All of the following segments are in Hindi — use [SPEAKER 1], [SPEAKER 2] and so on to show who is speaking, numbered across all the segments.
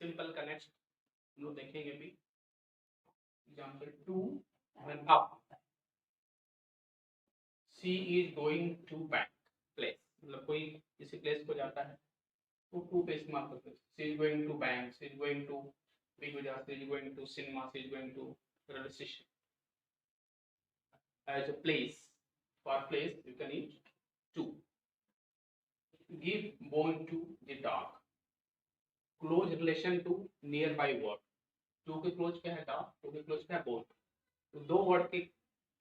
[SPEAKER 1] सिंपल का नेक्स्ट हम लोग देखेंगे भी। Example 2, when up she is going to bank place, मतलब कोई किसी प्लेस को जाता है तो टू पे इस्तेमाल करते हैं। she is going to bank, she is going to big bazaar, she is going to cinema, she is going to railway station. As a place, for place you can use to. Give bone to the dog, close relation to nearby word। To के क्लोज क्या है डॉग, टू के क्लोज क्या है बोन। तो दो वर्ड के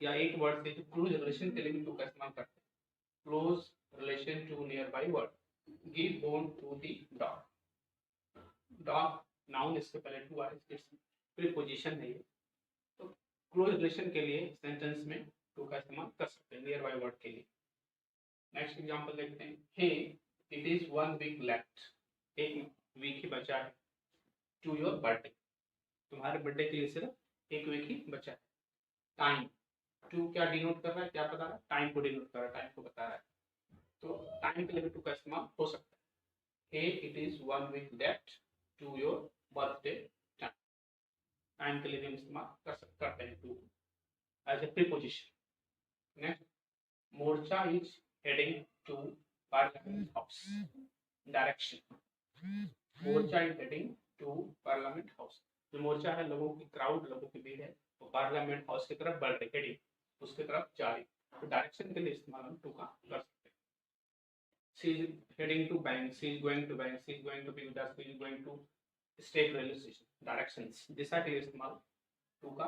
[SPEAKER 1] या एक वर्ड से जो क्लोज रिलेशन के लिए भी टू का इस्तेमाल करते हैं। Close relation to nearby word. Give bone to the dog. Dog noun, इसके पहले टू आए, इसके प्रीपोजिशन है ये। तो क्लोज रिलेशन के लिए सेंटेंस में टू का इस्तेमाल कर सकते हैं नियर बाई वर्ड के लिए। नेक्स्ट एग्जांपल देखते हैं। हे इट इज 1 वीक लेफ्ट, एक वीक ही बचा है टू योर बर्थडे, तुम्हारे बर्थडे के लिए सिर्फ एक वीक ही बचा है। टाइम, टू क्या डिनोट कर रहा है, क्या बता रहा है, टाइम को डिनोट कर रहा है, टाइम को बता रहा है। तो टाइम के लिए भी टू का इस्तेमाल हो सकता है। Hey it is 1 week left to your birthday time, time के लिए भी इस्तेमाल करते हैं to as a preposition. Next, मोर्चा is heading to parliament house. Direction, मोर्चा is heading to parliament house. जो मोर्चा है, लोगों की क्राउड, लोगों की भीड़ है, वो पार्लियामेंट हाउस की तरफ बढ़ रही, हेडिंग उसकी तरफ जा रही। तो डायरेक्शन के लिए इस्तेमाल हम टू का कर सकते हैं। She is heading to bank, she is going to bank, she is going to be with, she is going to state railway station. Directions, दिशा के लिए इस्तेमाल टू का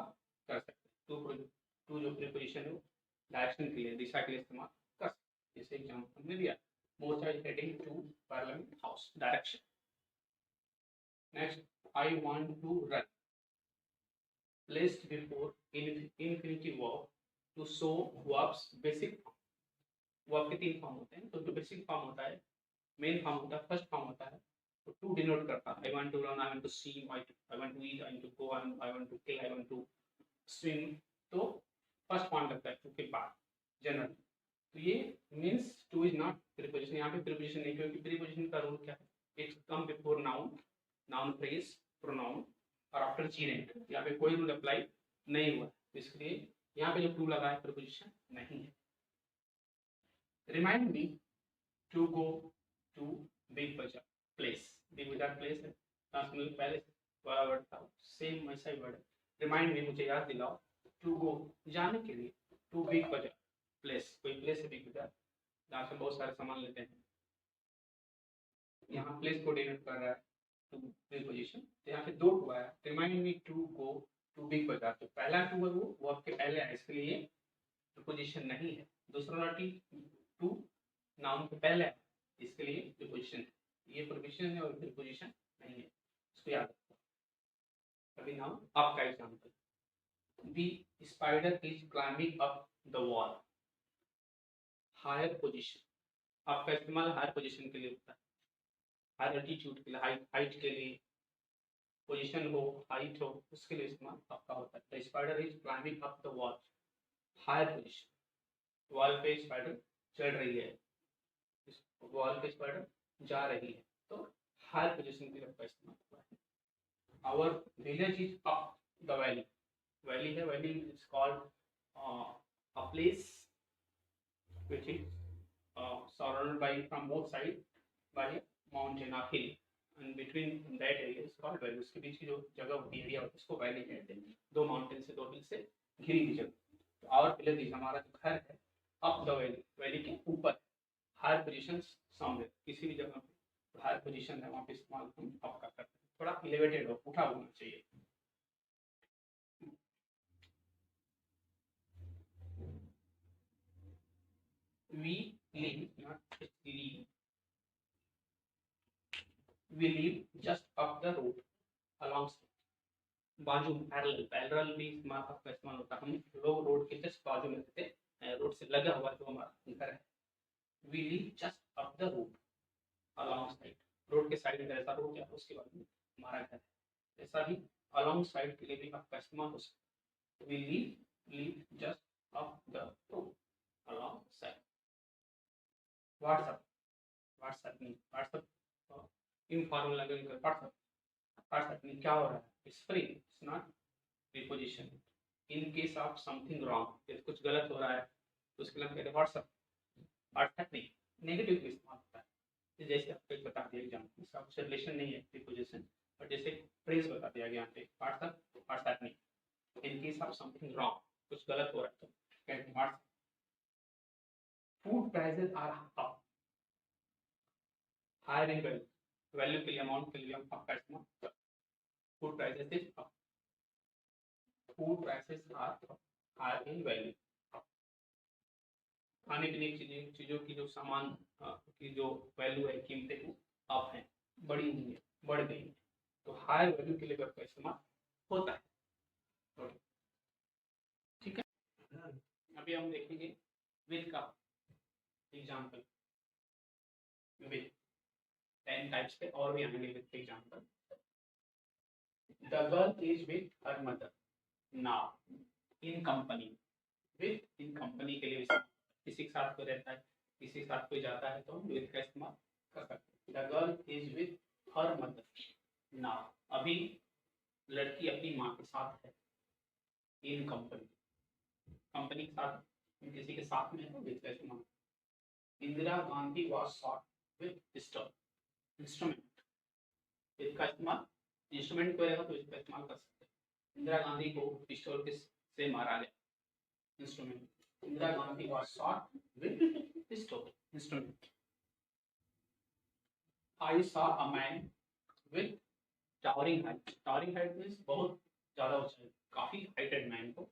[SPEAKER 1] कर सकते हैं। टू जो प्रीपोजिशन है वो डायरेक्शन के लिए, दिशा के लिए इस्तेमाल कर सकते हैं। जैसे एग्जाम्पल हमने दिया, मोर्चा is heading to parliament house, direction. Next, I want to run, placed before infinitive verb to show verbs basic। Verb के तीन फॉर्म होते हैं। तो जो बेसिक फॉर्म होता है, मेन फॉर्म होता है, फर्स्ट फॉर्म होता है, तो टू डिनोट करता है। I want to run, I want to swim, I want to eat, I want to go, I want to kill, I want to swim. तो फर्स्ट फॉर्म लगता है टू के बाद जनरल। तो ये means to is not preposition. यहाँ पे प्रीपोजिशन नहीं, क्योंकि प्रीपोजिशन का रूल क्या है, it's come before noun, noun phrase, pronoun और आफ्टर जीरेंट। यहाँ पे कोई रूल अप्लाई नहीं हुआ, इसलिए यहाँ पे जो टू लगा है प्रीपोजिशन नहीं है। Remind me to go to Big Bazaar place. Big Bazaar place है, पहले वाला वर्ड था, सेम वैसा ही वर्ड है। रिमाइंड मी, मुझे याद दिलाओ, टू गो जाने के लिए, टू बिग बाजार प्लेस, कोई प्लेस है बिग बाजार जहाँ से बहुत सारे सामान लेते हैं। यहाँ प्लेस को डिनोट कर रहा है टू प्रीपोजिशन। तो यहाँ पे दो टू आया, remind me to go to Big Bazaar. तो पहला टू है वो आपके पहले आया, इसके लिए प्रीपोजिशन नहीं है। दूसरा वाला टू नाउन के पहले है, इसके लिए प्रीपोजिशन है। ये प्रीपोजिशन है और प्रीपोजिशन नहीं है, इसको याद रखो। अभी नाउ आपका example, the spider is climbing up the wall. Higher position, आपका इस्तेमाल हायर पोजिशन के लिए होता है, हायर एल्टीट्यूड के लिए, हाइट के लिए, पोजीशन हो, हाइट हो, उसके लिए इस्तेमाल आपका होता है। The spider is climbing up the wall, higher position, wall पे स्पाइडर चढ़ रही है, वॉल पे स्पाइडर जा रही है, तो हायर पोजीशन के लिए आपका इस्तेमाल हुआ है। Our village is up the valley. Valley है, valley is called a place which is surrounded by from both sides by a mountain or hill, and between that area is called valley। उसके बीच की जो जगह होती है, एरिया होता है, उसको वैली कहते हैं। दो माउंटेन से, दो हिल से घिरी हुई जगह। तो आवर विलेज, हमारा जो घर है, अप द वैली, वैली के ऊपर, हायर पोजीशन समवेयर, किसी भी जगह पे हायर पोजीशन है वहाँ पे इस्तेमाल हम अप का करते हैं। थोड़ा एलिवेटेड हो, उठा होना चाहिए। We live, not live, we live just up the road, along, बाजू में, पैरेलल, पैरेलल भी आपका इस्तेमाल होता है। हम लोग रोड के जस्ट बाजू में रहते हैं, रोड से लगा हुआ जो हमारा घर है। We live just up the road, along side, road के साइड में ऐसा रोड है, उसके बाद में हमारा घर है। ऐसा भी अलॉन्ग साइड के लिए भी आपका इस्तेमाल हो सकता है। We live just up the road, along side. WhatsApp, WhatsApp नहीं, व्हाट्सएप इनफॉर्मल लैंग्वेज, व्हाट्सएप क्या हो रहा है, it's free, it's not preposition. In case of something wrong, यदि कुछ गलत हो रहा है तो उसके लिए हम कहते हैं व्हाट्सअप। व्हाट्सअप नहीं, नेगेटिव भी इस्तेमाल होता है। तो जैसे आपको एक बता दिया एग्जाम्पल, इसका कुछ रिलेशन नहीं है प्रीपोजिशन, और जैसे फ्रेज बता दिया गया यहाँ पे व्हाट्सअप, व्हाट्सअप नहीं। In case of something wrong, कुछ गलत हो रहा है तो कहते हैं WhatsApp. Food prices are up, higher in value, value के लिए, अमाउंट के लिए हम अप का इस्तेमाल। Food prices is up, food prices are higher in value. खाने पीने की चीजों की जो सामान की जो वैल्यू है, कीमतें वो अप है, बढ़ी हुई है, बढ़ गई है। तो हायर वैल्यू के लिए वर्ब का इस्तेमाल होता है। ठीक है, अभी हम देखेंगे विद का एग्जाम्पल। विद 10 टाइप्स के और भी आएंगे विद के example. The girl is with her mother now in company. With in company के लिए किसी के साथ कोई रहता है, किसी के साथ कोई जाता है तो हम विद का इस्तेमाल कर सकते हैं। The girl is with her mother now, अभी लड़की अपनी माँ के साथ है। इन कंपनी, कंपनी के साथ, किसी के साथ में है तो विद का इस्तेमाल। Indira Gandhi was shot with pistol, instrument, with का इस्तेमाल। इंस्ट्रूमेंट को रहेगा तो इसका इस्तेमाल कर सकते हैं। इंदिरा गांधी को पिस्टल से मारा गया, instrument. Indira Gandhi was shot with pistol, instrument. I saw a man with towering height. Towering height means बहुत ज्यादा ऊंचाई, काफी हाइटेड मैन को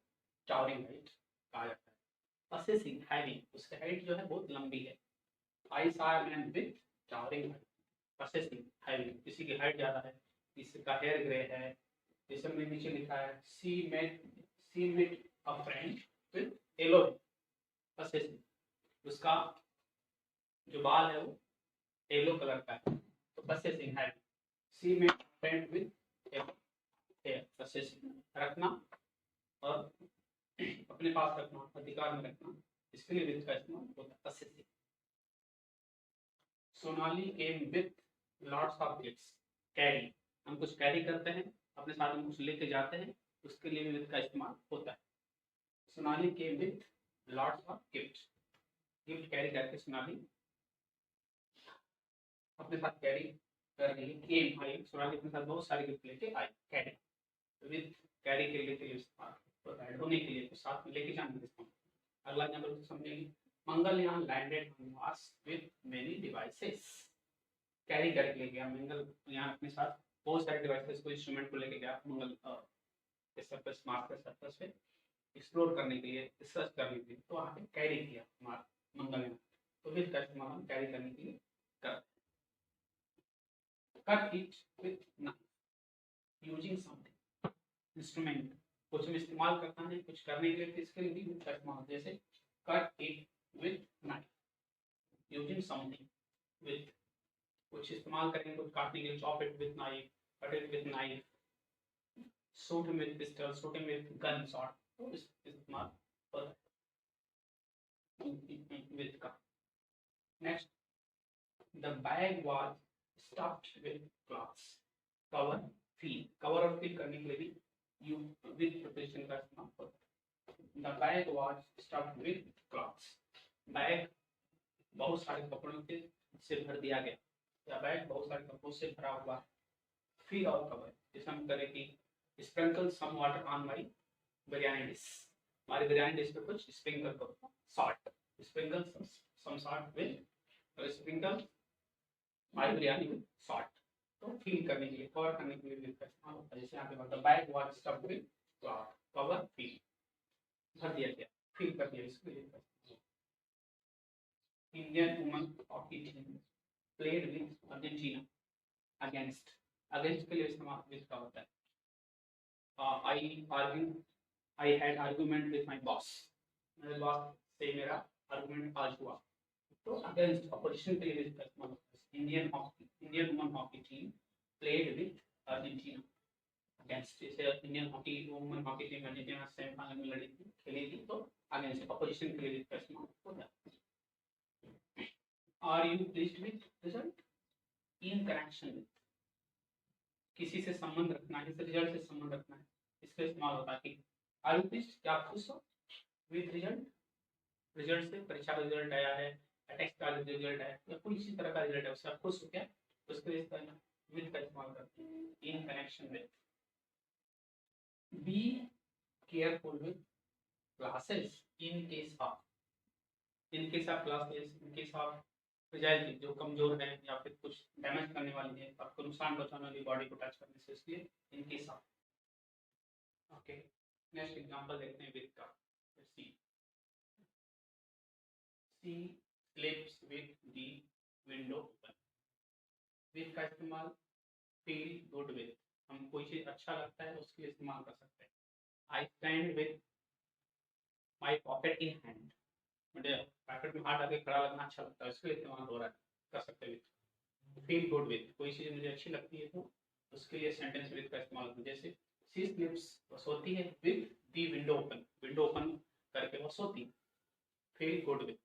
[SPEAKER 1] towering height कहा जाता है। Possessing, having, उसकी हाइट जो है बहुत लंबी है। I saw a man with towering height. Possessing, having, किसी की हाइट ज्यादा है, किसी का हेयर ग्रे है। जैसे मैंने नीचे लिखा है she met a friend with yellow hair. Possessing, उसका जो बाल है वो येलो कलर का है, तो possessing है। सी में फ्रेंड विद हेयर, possessing, रखना और अपने पास रखना, अधिकार में रखना, इसके लिए विद का इस्तेमाल होता है, possessing। Sonali came with lots of gifts, carry, हम कुछ कैरी करते हैं अपने साथ, हम कुछ लेके जाते हैं, उसके लिए भी विद का इस्तेमाल होता है। Sonali came with lots of gifts, gift carry करके सोनाली अपने साथ कैरी कर रही है। केम आई, सोनाली अपने साथ बहुत सारे गिफ्ट लेके आई, कैरी। विद कैरी के लिए इस्तेमाल होता है, ढोने के लिए, साथ में लेके जाने के इस्तेमाल। अगला एग्जांपल समझेंगे। Mangalyaan landed on Mars with many devices, carry करके ले गया मंगलयान अपने साथ बहुत सारे डिवाइसेस को, इंस्ट्रूमेंट को लेके गया मंगल के सरफेस, मार्स के सरफेस पे एक्सप्लोर करने के लिए, रिसर्च करने के लिए, तो वहाँ पे कैरी किया मंगलयान। तो विद का इस्तेमाल हम कैरी करने के लिए करते हैं। Cut it with knife, using something, instrument, कुछ हम इस्तेमाल करता है कुछ करने के लिए, इसके लिए भी विद का इस्तेमाल। जैसे cut it with knife, using something, with कुछ इस्तेमाल करेंगे कुछ काटने के लिए, chop it with knife, cut it with knife, shoot him with pistol, shoot him with gun shot, तो इस्तेमाल होता है विद का। Next, the bag was stuffed with cloths, cover, fill, cover और fill करने के लिए भी you with preposition का इस्तेमाल होता है। The bag was stuffed with cloths, bag बहुत सारे कपड़ों से भर दिया गया, या बैग बहुत सारे कपड़ों से भरा हुआ। fill और cover, जैसे हम करें कि sprinkle some water on my biryani dish, हमारी बिरयानी डिश पे कुछ स्प्रिंकल करो, salt, sprinkle some salt with, sprinkल हमारी बिरयानी में सॉल्ट, तो फिल करने के लिए, कवर करने के लिए विद का इस्तेमाल होता है। जैसे यहाँ पे मतलब bag was stuffed with cloth, cover, fill, भर दिया गया, फिल कर दिया, इसके लिए Indian women hockey team played with Argentina against, against के लिए इस्तेमाल विद का होता है। I had argument with my boss, मेरे बॉस से मेरा आर्गुमेंट आज हुआ, तो अगेंस्ट, अपोजिशन के लिए विद का इस्तेमाल होता है। Indian women hockey team played with Argentina against, जैसे Indian women hockey team Argentina semifinal में लड़ी थी, खेली थी, तो अगेंस्ट, अपोजिशन के लिए विद का इस्तेमाल होता है। Are you pleased with result, in connection with, किसी से संबंध रखना है, इस रिजल्ट से संबंध रखना है, इसका इस्तेमाल होता है कि आर यू प्लीज्ड, क्या आप खुश हो विद रिजल्ट, रिजल्ट से परीक्षा का रिजल्ट आया है, टेस्ट का रिजल्ट आया या कोई इसी तरह का रिजल्ट है, उससे आप खुश हो क्या, उसके लिए विद का इस्तेमाल करते हैं इन connection with. Be careful with classes in case of classes, in case of fragile, जो कमजोर है या फिर कुछ डैमेज करने वाली है, आपको नुकसान पहुंचाने वाली बॉडी को टच करने से, इसलिए in case of. Okay, next example देखते हैं विद का। She sleeps with the window open. With का इस्तेमाल फील गुड विद, हम कोई चीज अच्छा लगता है उसके लिए इस्तेमाल कर सकते हैं। I stand with my pocket in hand, मुझे पॉकेट में हाथ डाल खड़ा लगना अच्छा लगता है, उसके लिए इस्तेमाल हो रहा है, कर सकते हैं विद। फील गुड विद, कोई चीज मुझे अच्छी लगती है तो उसके लिए सेंटेंस विद का इस्तेमाल होता है। जैसे सी स्लीप्स, वो सोती है with the window open, window open करके वो सोती। Feel good with.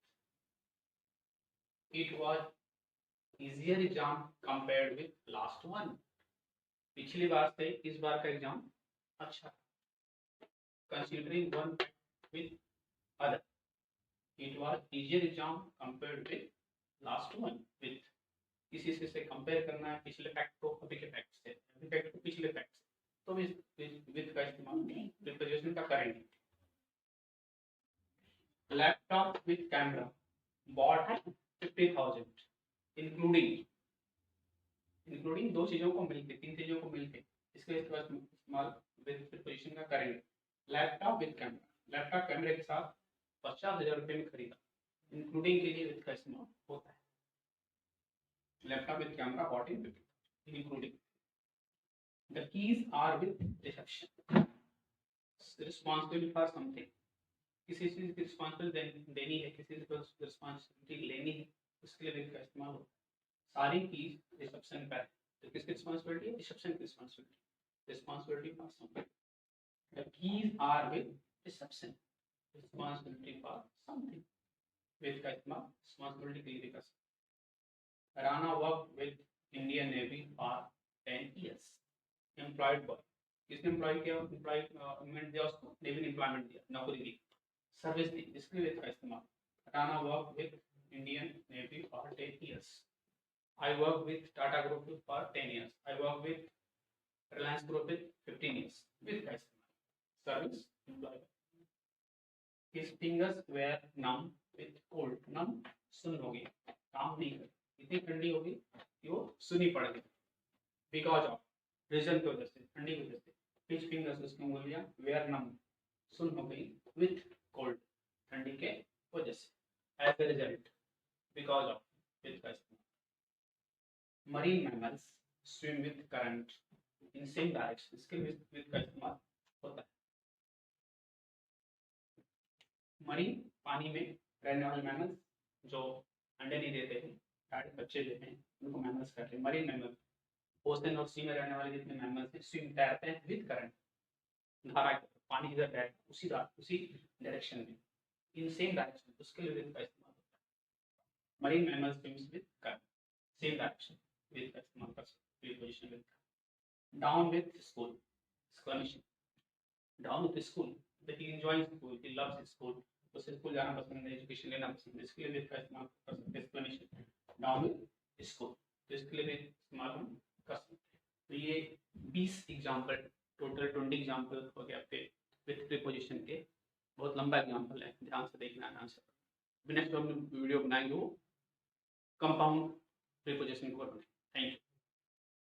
[SPEAKER 1] It was easier exam compared with last one, पिछली बार से इस बार का एग्जाम अच्छा। Considering one with other, it was easier exam compared with last one. With किसी से कंपेयर करना है पिछले फैक्ट को अभी के फैक्ट से, अभी फैक्ट को पिछले फैक्ट से, तो विद का इस्तेमाल प्रीपोजिशन का करेंगे। Laptop with camera bought at 50,000, including, including दो चीजों को मिलके, तीन चीजों को मिलके, इसके इस्तेमाल विद प्रीपोजिशन का करेंगे। लैपटॉप विद कैमरा, लैपटॉप कैमरे के साथ 50,000 रुपए में खरीदा, इंक्लूडिंग के लिए विद का इस्तेमाल होता है। Laptop with camera bought in 50,000 including. The keys are with reception, responsible for something, किसी चीज की रिस्पॉन्सिबिलिटी देनी है, किसी चीज को रिस्पॉन्सिबिलिटी लेनी है, उसके लिए विद का इस्तेमाल होता है। सारी कीज रिसेप्शन पर है, तो किसकी रिस्पॉन्सिबिलिटी है, रिसेप्शन की responsibility, responsibility for something. The keys are with reception, responsibility for something, with का इस्तेमाल रिस्पॉन्सिबिलिटी के लिए कर सकते। Rana work with Indian navy for 10 years, employed by, किसने एम्प्लॉय किया, एम्प्लॉयमेंट दिया उसको, नेवी ने एम्प्लॉयमेंट दिया, नौकरी दी, सर्विस दी, इसके लिए इसका इस्तेमाल। Rana work with Indian navy for 10 years। I work with Tata group for 10 years। I work with Reliance group with 15 years, with का इस्तेमाल। Service, employ. His fingers were numb with cold, numb सुन हो गई, काम नहीं कर, इतनी ठंडी हो गई कि वो सुनी पड़ गई। बिकॉज ऑफ, रीजन की वजह से, ठंडी की वजह से। हिज फिंगर्स, उसकी उंगलियां, वेयर नम सुन हो गई, विथ कोल्ड ठंडी के वजह से। As a result, because of, with का इस्तेमाल। Marine mammals swim with current in same direction, इसके विथ का इस्तेमाल होता है। मरीन, पानी में रहने वाले मैमल्स जो अंडे नहीं देते हैं, बच्चे देते हैं, उनको मैमल्स कहते हैं। मरीन मैमल, ओशन और सी में रहने वाले जितने मैमल्स हैं स्विम तैरते हैं विद करंट, धारा के, पानी जिधर बह उसी डायरेक्शन में, इन सेम डायरेक्शन, उसके लिए विद का इस्तेमाल होता है। Marine mammals swims with current, same direction, with का इस्तेमाल कर सकते हैं, प्रीपोजिशन विद का। Down with school, exclamation, down with school, he enjoys school, he loves school, उसे स्कूल जाना पसंद है, एजुकेशन लेना पसंद है, इसके लिए विद का इस्तेमाल कर सकते हैं, एक्सक्लेमेशन, डाउन विद स्कूल, तो इसके लिए भी इस्तेमाल हम कर सकते हैं। तो ये 20 एग्जाम्पल, टोटल 20 एग्जाम्पल हो गए आपके विथ प्रीपोजिशन के। बहुत लंबा एग्जाम्पल है, ध्यान से देखना, ध्यान से। नेक्स्ट हम वीडियो बनाएंगे वो कंपाउंड प्रीपोजिशन को। Thank you.